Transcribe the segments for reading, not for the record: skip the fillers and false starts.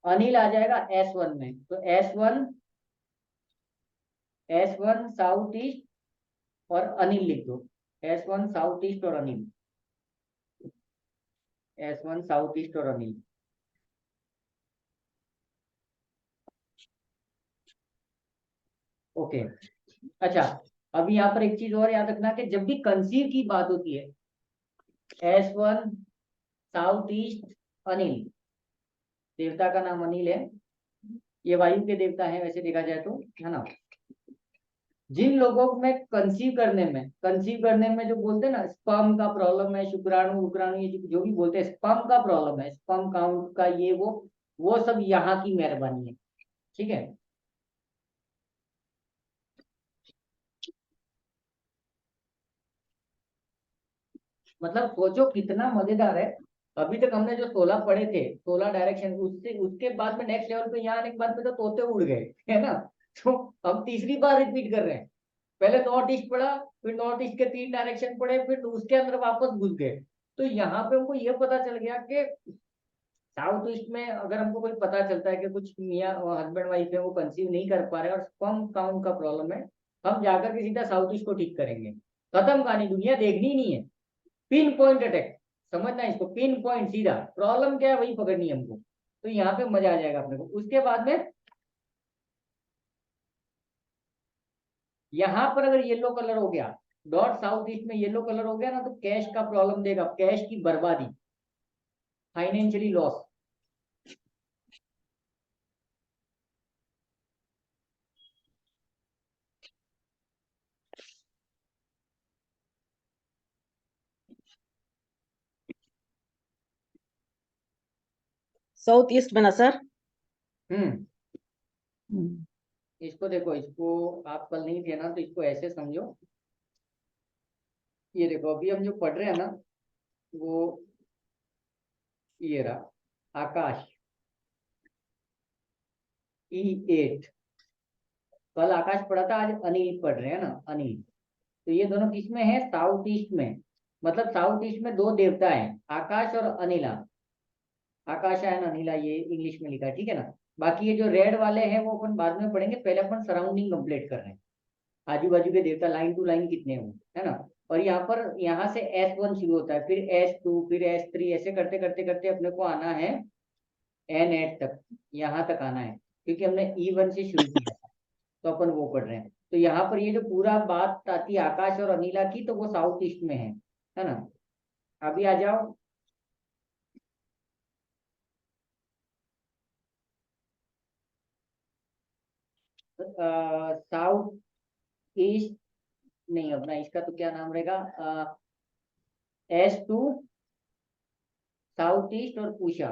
अनिल आ जाएगा S1 में, तो S1 साउथ ईस्ट और अनिल लिख दो। S1 साउथ ईस्ट और अनिल, S1 साउथ ईस्ट और अनिल। ओके। अच्छा, अब यहाँ पर एक चीज और याद रखना कि जब भी कंसीव की बात होती है, S1 साउथ ईस्ट अनिल, देवता का नाम अनिल है, ये वायु के देवता है वैसे देखा जाए तो, है ना। जिन लोगों में कंसीव करने में जो बोलते हैं ना स्पर्म का प्रॉब्लम है, शुक्राणु उक्राणु ये जो भी बोलते हैं, स्पर्म का प्रॉब्लम है, स्पर्म काउंट का ये वो सब यहाँ की मेहरबानी है। ठीक है। मतलब सोचो कितना मजेदार है। अभी तक हमने जो 16 पढ़े थे, 16 डायरेक्शन, उससे उसके बाद में नेक्स्ट लेवल पे यहाँ आने के बाद में तो तोते उड़ गए, है ना। तो हम तीसरी बार रिपीट कर रहे हैं। पहले नॉर्थ ईस्ट पढ़ा, फिर नॉर्थ ईस्ट के 3 डायरेक्शन पढ़े, फिर उसके अंदर वापस घुस गए। तो यहाँ पे हमको ये पता चल गया कि साउथ ईस्ट में अगर हमको कोई पता चलता है कि कुछ मियाँ हस्बैंड वाइफ है वो कंसीव नहीं कर पा रहे और स्पर्म काउंट का प्रॉब्लम है, हम जाकर के सीधा साउथ ईस्ट को ठीक करेंगे। खत्म कहानी, दुनिया देखनी ही नहीं है। पिन पॉइंट अटैक, समझना इसको, पिन पॉइंट सीधा प्रॉब्लम क्या है वही पकड़नी है हमको। तो यहाँ पे मजा आ जाएगा अपने को। उसके बाद में यहाँ पर अगर येलो कलर हो गया, डॉट साउथ ईस्ट में येलो कलर हो गया ना, तो कैश का प्रॉब्लम देगा, कैश की बर्बादी, फाइनेंशियली लॉस। साउथ ईस्ट में ना सर? हम्म। हम्म। इसको देखो, इसको आप कल नहीं थे ना, तो इसको ऐसे समझो। ये देखो अभी हम जो पढ़ रहे हैं ना, वो ये रहा आकाश, E8। कल आकाश पढ़ा था, आज अनिल पढ़ रहे हैं ना, अनिल। तो ये दोनों किस में है? साउथ ईस्ट में। मतलब साउथ ईस्ट में दो देवता हैं, आकाश और अनिला। आकाशायन अनिला, ये इंग्लिश में लिखा है, ठीक है ना। बाकी ये जो रेड वाले हैं वो अपन बाद में पढ़ेंगे, पहले अपन सराउंडिंग कंप्लीट कर रहे हैं। आजू बाजू के देवता लाइन टू लाइन कितने हो, है ना। और यहाँ पर यहाँ से S1 शुरू होता है, फिर S2, फिर S3, ऐसे करते करते करते अपने को आना है N8 तक। यहाँ तक आना है क्योंकि हमने E1 से शुरू किया था, तो अपन वो पढ़ रहे हैं। तो यहाँ पर ये जो पूरा बात आती है आकाश और अनिला की, तो वो साउथ ईस्ट में है ना। अभी आ जाओ। साउथ ईस्ट नहीं, अपना इसका तो क्या नाम रहेगा, S2 साउथ ईस्ट और पूषा।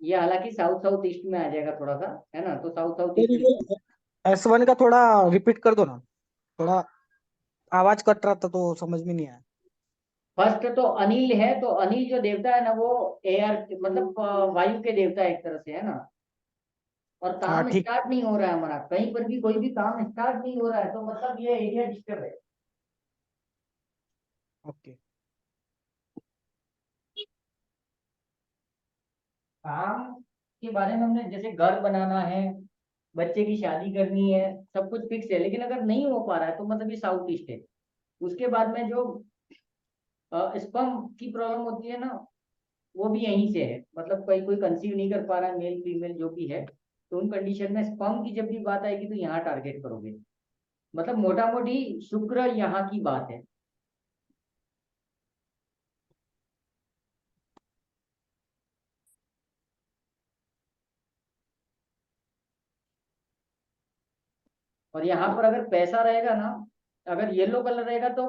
ये हालांकि साउथ साउथ ईस्ट में आ जाएगा थोड़ा सा, है ना, तो साउथ साउथ सर ईस्ट में। ये S1 का थोड़ा रिपीट कर दो ना, थोड़ा आवाज कट रहा था तो समझ में नहीं आया। फर्स्ट तो अनिल है, तो अनिल जो देवता है ना वो एयर, मतलब वायु के देवता है एक तरह से, है ना। और हाँ काम ठीक। स्टार्ट नहीं हो रहा है हमारा, कहीं पर भी कोई भी काम स्टार्ट नहीं हो रहा है, तो मतलब ये एरिया डिस्टर्ब है। ओके। काम के बारे में हमने, जैसे घर बनाना है, बच्चे की शादी करनी है, सब कुछ फिक्स है, लेकिन अगर नहीं हो पा रहा है तो मतलब ये साउथ ईस्ट है। उसके बाद में जो स्पर्म की प्रॉब्लम होती है ना, वो भी यहीं से है। मतलब कोई कोई कंसीव नहीं कर पा रहा है, मेल फीमेल जो भी है, तो उन कंडीशन में स्पर्म की जब भी बात आएगी तो यहाँ टारगेट करोगे। मतलब मोटा मोटी शुक्र यहाँ की बात है। और यहाँ पर अगर पैसा रहेगा ना, अगर येलो कलर रहेगा तो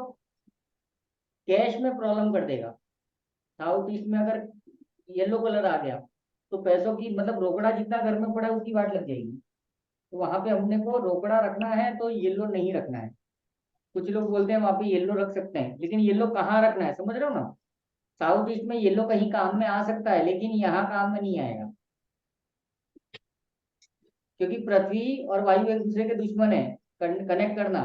कैश में प्रॉब्लम कर देगा। साउथ ईस्ट में अगर येलो कलर आ गया तो पैसों की, मतलब रोकड़ा जितना घर में पड़ा है उसकी वाट लग जाएगी। तो वहां पे हमने को रोकड़ा रखना है तो येलो नहीं रखना है। कुछ लोग बोलते हैं वहां पे येलो रख सकते हैं, लेकिन येलो कहाँ रखना है, समझ रहे हो ना। साउथ ईस्ट में येलो कहीं काम में आ सकता है, लेकिन यहाँ काम में नहीं आएगा, क्योंकि पृथ्वी और वायु एक दूसरे के दुश्मन है। कनेक्ट करना।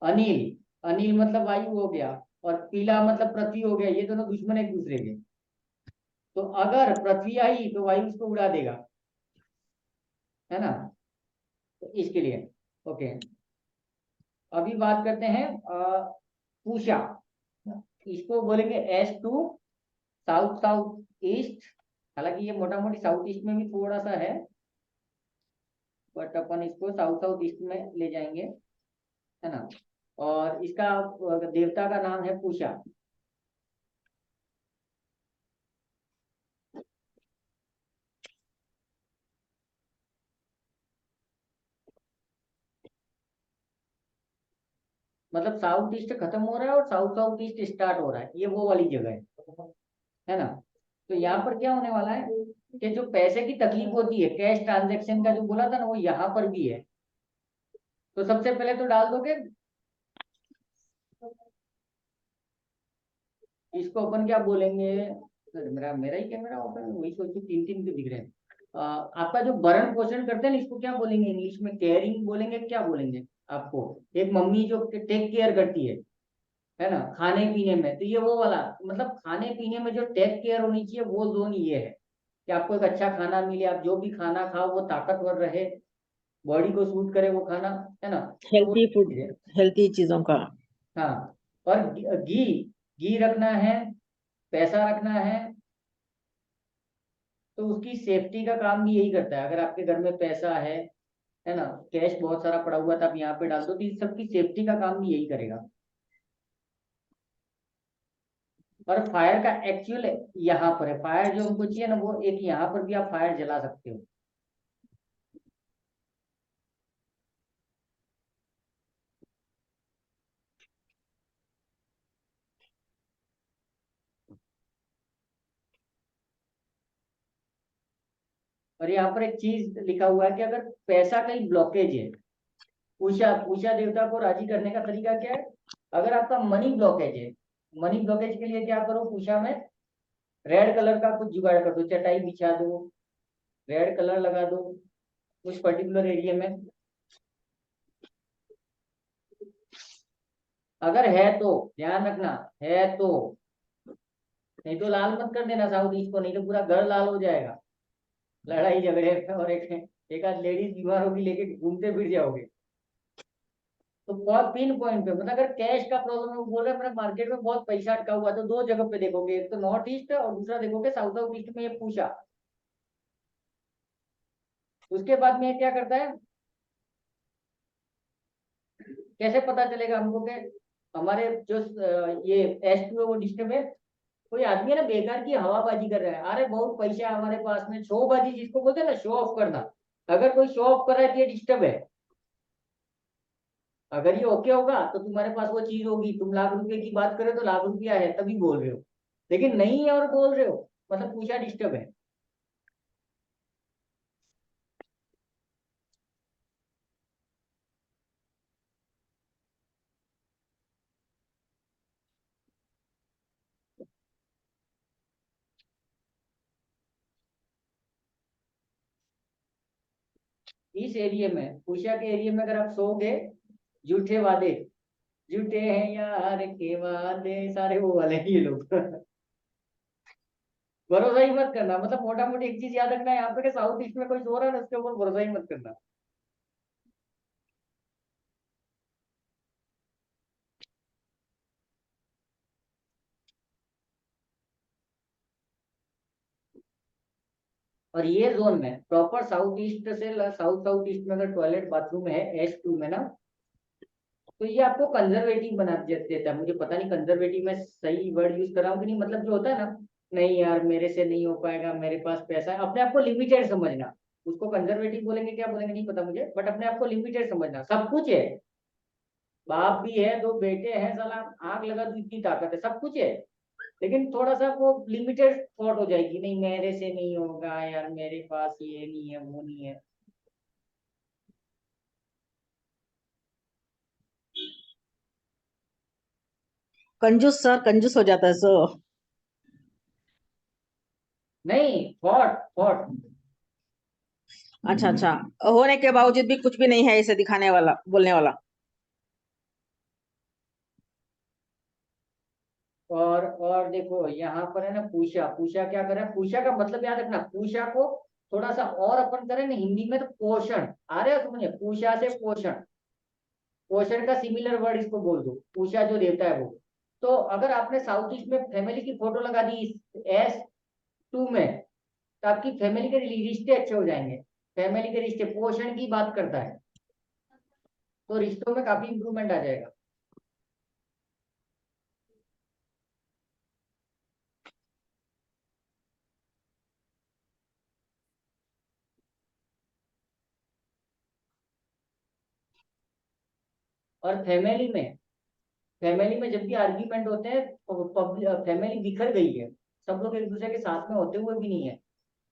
अनिल, अनिल मतलब वायु हो गया, और पीला मतलब पृथ्वी हो गया, ये दोनों दुश्मन एक दूसरे के। तो अगर पृथ्वी आई तो वायु उसको उड़ा देगा, है ना। तो इसके लिए ओके। अभी बात करते हैं पूषा। इसको बोलेंगे S2, साउथ साउथ ईस्ट। हालांकि ये मोटा मोटी साउथ ईस्ट में भी थोड़ा सा है, बट अपन इसको साउथ साउथ ईस्ट में ले जाएंगे, है ना। और इसका देवता का नाम है पूषा। मतलब साउथ ईस्ट खत्म हो रहा है और साउथ साउथ ईस्ट स्टार्ट हो रहा है, ये वो वाली जगह है ना। तो यहाँ पर क्या होने वाला है कि जो पैसे की तकलीफ होती है, कैश ट्रांजेक्शन का जो बोला था ना, वो यहाँ पर भी है। तो सबसे पहले तो डाल दोगे, इसको अपन क्या बोलेंगे। सर मेरा मेरा ही कैमरा ओपन, वही सोचो तीन तीन क्यों दिख रहे हैं। आपका जो भरण पोषण करते हैं ना, इसको क्या बोलेंगे इंग्लिश में, केयरिंग बोलेंगे, क्या बोलेंगे आपको। एक मम्मी जो टेक केयर करती है ना, खाने पीने में, तो ये वो वाला, मतलब खाने पीने में जो टेक केयर होनी चाहिए वो जोन ये है कि आपको एक अच्छा खाना मिले, आप जो भी खाना खाओ वो ताकतवर रहे, बॉडी को सूट करे वो खाना, है ना। तो वो हेल्थी फूड, चीज़ है। हेल्थी चीजों का। हाँ। और घी, घी रखना है, पैसा रखना है। तो उसकी सेफ्टी का काम भी यही करता है। अगर आपके घर में पैसा है ना, कैश बहुत सारा पड़ा हुआ था, आप यहाँ पे डाल दो, तो इस सबकी सेफ्टी का काम भी यही करेगा। और फायर का एक्चुअल यहाँ पर है, फायर जो हमको चाहिए ना, वो एक यहाँ पर भी आप फायर जला सकते हो। और यहाँ पर एक चीज लिखा हुआ है कि अगर पैसा कहीं ब्लॉकेज है, उषा उषा देवता को राजी करने का तरीका क्या है। अगर आपका मनी ब्लॉकेज है, मनी ब्लॉकेज के लिए क्या करो, उषा में रेड कलर का कुछ जुगाड़ कर दो, चटाई बिछा दो, रेड कलर लगा दो उस पर्टिकुलर एरिया में। अगर है तो ध्यान रखना, है तो, नहीं तो लाल मत कर देना साउथ ईस्ट को, नहीं तो पूरा घर लाल हो जाएगा लड़ाई झगड़े में, और एक आध लेडीज बीमार होगी लेके घूमते फिर जाओगे। तो बहुत पिन पॉइंट पे, मतलब अगर कैश का प्रॉब्लम है, वो बोल रहे हैं अपने मार्केट में बहुत पैसा अटका हुआ है, तो दो जगह पे देखोगे, एक तो नॉर्थ ईस्ट है और दूसरा देखोगे साउथ साउथ ईस्ट में, ये पूछा। उसके बाद में ये क्या करता है, कैसे पता चलेगा हमको कि हमारे जो ये S2 है वो डिस्टर्ब है। कोई आदमी है ना बेकार की हवाबाजी कर रहा है, अरे बहुत पैसा है हमारे पास में, शोबाजी जिसको बोलते हैं ना, शो ऑफ करना। अगर कोई शो ऑफ कर रहा है तो ये डिस्टर्ब है। अगर ये ओके होगा तो तुम्हारे पास वो चीज होगी, तुम लाख रुपए की बात करो तो लाख रुपया है तभी बोल रहे हो, लेकिन नहीं है और बोल रहे हो, मतलब पूछा डिस्टर्ब है। इस एरिया में, पूषा के एरिया में अगर आप सोओगे, झूठे वादे, झूठे हैं यार के वादे, सारे वो वाले हैं ये लोग भरोसा ही मत करना, मतलब मोटा मोटी एक चीज याद रखना है यहाँ पे कि साउथ ईस्ट में कोई सो रहा है ना, उसके ऊपर भरोसा ही मत करना। और ये जोन में प्रॉपर साउथ ईस्ट से साउथ साउथ ईस्ट में अगर टॉयलेट बाथरूम है S2 में ना, तो ये आपको कंजर्वेटिव बना देता है। मुझे पता नहीं कंजर्वेटिव में सही वर्ड यूज कर रहा हूँ कि नहीं, मतलब जो होता है ना, नहीं यार मेरे से नहीं हो पाएगा, मेरे पास पैसा है, अपने आप को लिमिटेड समझना। उसको कंजर्वेटिव बोलेंगे क्या बोलेंगे नहीं पता मुझे, बट अपने आप को लिमिटेड समझना। सब कुछ है, बाप भी है, दो बेटे हैं, साला आग लगा तो इतनी ताकत है, सब कुछ है, लेकिन थोड़ा सा वो लिमिटेड थॉट हो जाएगी, नहीं मेरे से नहीं होगा यार, मेरे पास ये नहीं है वो नहीं है। कंजूस सर, कंजूस हो जाता है सो। नहीं, थॉट थॉट। अच्छा अच्छा, होने के बावजूद भी कुछ भी नहीं है इसे दिखाने वाला, बोलने वाला। और देखो यहाँ पर है ना पूषा, पूषा क्या कर रहा है, पूषा का मतलब याद रखना, पूषा को थोड़ा सा और अपन करें ना हिंदी में तो पोषण, आ रहे हो समझे, पूषा से पोषण, पोषण का सिमिलर वर्ड इसको बोल दो, पूषा जो देवता है वो। तो अगर आपने साउथ ईस्ट में फैमिली की फोटो लगा दी S2 में, तो आपकी फैमिली के रिश्ते अच्छे हो जाएंगे। फैमिली के रिश्ते पोषण की बात करता है, तो रिश्तों में काफी इंप्रूवमेंट आ जाएगा। और फैमिली में जब भी आर्ग्यूमेंट होते हैं तो फैमिली बिखर गई है, सब लोग एक दूसरे के साथ में होते हुए भी नहीं है,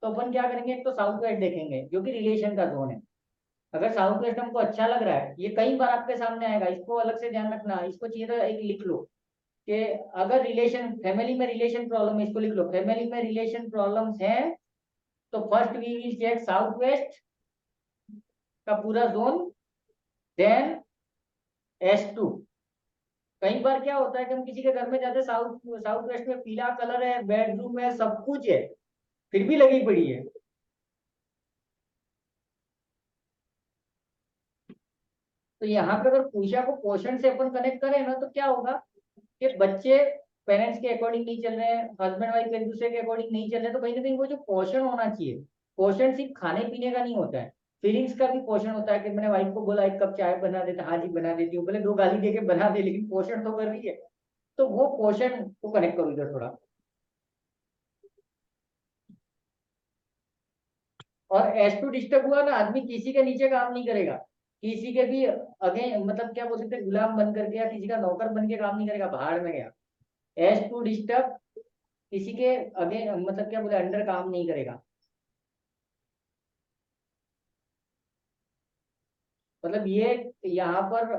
तो अपन क्या करेंगे, एक तो साउथ वेस्ट देखेंगे जो कि रिलेशन का जोन है। अगर साउथ वेस्ट हमको अच्छा लग रहा है, ये कई बार आपके सामने आएगा, इसको अलग से ध्यान रखना, इसको चाहिए तो एक लिख लो कि अगर रिलेशन, फैमिली में रिलेशन प्रॉब्लम है, इसको लिख लो, फैमिली में रिलेशन प्रॉब्लम्स हैं, तो first we will check south west का पूरा जोन, देन S2। कई बार क्या होता है कि हम किसी के घर में जाते हैं, साउथ साउथ वेस्ट में पीला कलर है, बेडरूम है, सब कुछ है, फिर भी लगी पड़ी है। तो यहाँ पे अगर पूषा को पोषण से अपन कनेक्ट करें ना, तो क्या होगा कि बच्चे पेरेंट्स के अकॉर्डिंग नहीं चल रहे हैं, हस्बैंड वाइफ एक दूसरे के अकॉर्डिंग नहीं चल रहे हैं, तो कहीं ना कहीं वो जो पोषण होना चाहिए, पोषण सिर्फ खाने पीने का नहीं होता है, फीलिंग्स का भी पोषण होता है, कि मैंने वाइफ को बोला एक कप चाय बना देता, हाँ जी बना देती हूँ, भले 2 गाली दे के बना दे, लेकिन पोषण तो कर रही है। तो वो पोषण को कनेक्ट करो इधर थोड़ा। और S2 डिस्टर्ब हुआ ना, आदमी किसी के नीचे काम नहीं करेगा, किसी के भी अगे मतलब क्या बोल सकते हैं, गुलाम बन करके या किसी का नौकर बन के काम नहीं करेगा, भाड़ में गया। S2 डिस्टर्ब किसी के अगे मतलब क्या बोले, अंडर काम नहीं करेगा। मतलब ये यहाँ पर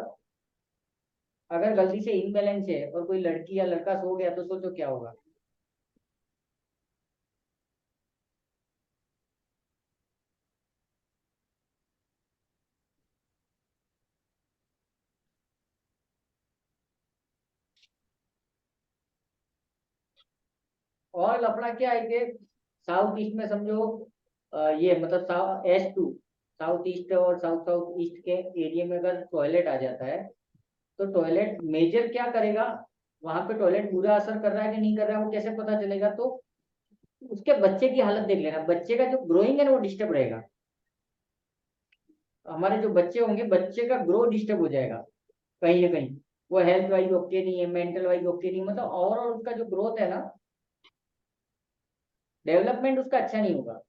अगर गलती से इनबैलेंस है और कोई लड़की या लड़का सो गया, तो सोचो क्या होगा। और लफड़ा क्या है कि साउथ ईस्ट में समझो ये मतलब S2 साउथ ईस्ट और साउथ साउथ ईस्ट के एरिया में अगर टॉयलेट आ जाता है, तो टॉयलेट मेजर क्या करेगा, वहां पे टॉयलेट बुरा असर कर रहा है कि नहीं कर रहा है, वो कैसे पता चलेगा, तो उसके बच्चे की हालत देख लेना, बच्चे का जो ग्रोइंग है ना वो डिस्टर्ब रहेगा। हमारे जो बच्चे होंगे, बच्चे का ग्रो डिस्टर्ब हो जाएगा कहीं ना कहीं, वो हेल्थ वाइज ओके नहीं है, मेंटल वाइज ओके नहीं, मतलब ओवरऑल उसका जो ग्रोथ है ना, डेवलपमेंट उसका अच्छा नहीं होगा।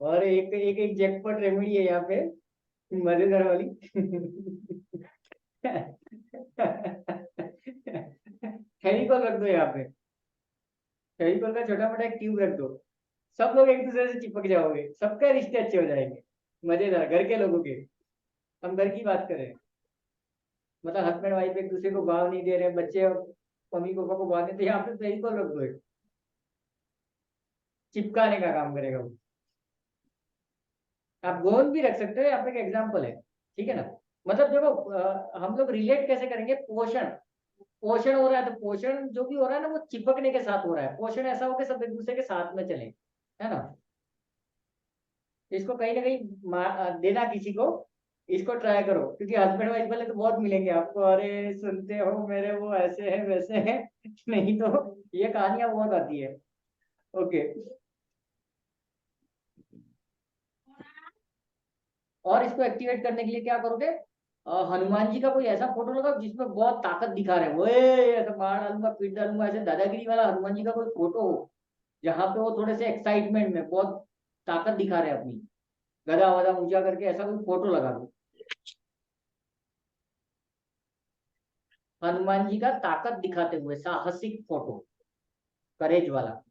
और एक एक एक जैकपॉट रेमेडी है यहाँ पे, मजेदार वाली। फेविकॉल रख दो यहाँ पे, फेविकॉल का छोटा मोटा एक ट्यूब रख दो, सब लोग एक दूसरे से चिपक जाओगे, सबके रिश्ते अच्छे हो जाएंगे, मजेदार घर के लोगों के। हम घर की बात करें, मतलब हस्बैंड वाइफ एक दूसरे को भाव नहीं दे रहे, बच्चे मम्मी पापा को भाव नहीं, तो यहाँ पे फेविकॉल रख दो एक, चिपकाने का काम करेगा वो। आप गोंद भी रख सकते हो, यहाँ पे एक एग्जाम्पल है, ठीक है ना। मतलब देखो हम लोग रिलेट कैसे करेंगे, पोषण, पोषण हो रहा है तो पोषण जो भी हो रहा है ना वो चिपकने के साथ हो रहा है, पोषण ऐसा हो कि सब एक दूसरे के साथ में चले, है ना। इसको कहीं ना कहीं देना किसी को, इसको ट्राई करो, क्योंकि हस्बैंड वाइफ वाले तो बहुत मिलेंगे आपको, अरे सुनते हो मेरे वो ऐसे है वैसे है। नहीं तो ये कहानियां बहुत आती है। ओके। और इसको एक्टिवेट करने के लिए क्या करोगे, हनुमान जी का कोई ऐसा फोटो लगाओ जिसमें बहुत ताकत दिखा रहे हो, ऐसा मार डालूंगा पीट डालूंगा, ऐसे दादागिरी वाला हनुमान जी का कोई फोटो हो, जहाँ पे वो थोड़े से एक्साइटमेंट में बहुत ताकत दिखा रहे हैं अपनी, गदा वदा ऊंचा करके ऐसा कोई फोटो लगा दो, हनुमान जी का ताकत दिखाते हुए साहसिक फोटो, करेज वाला।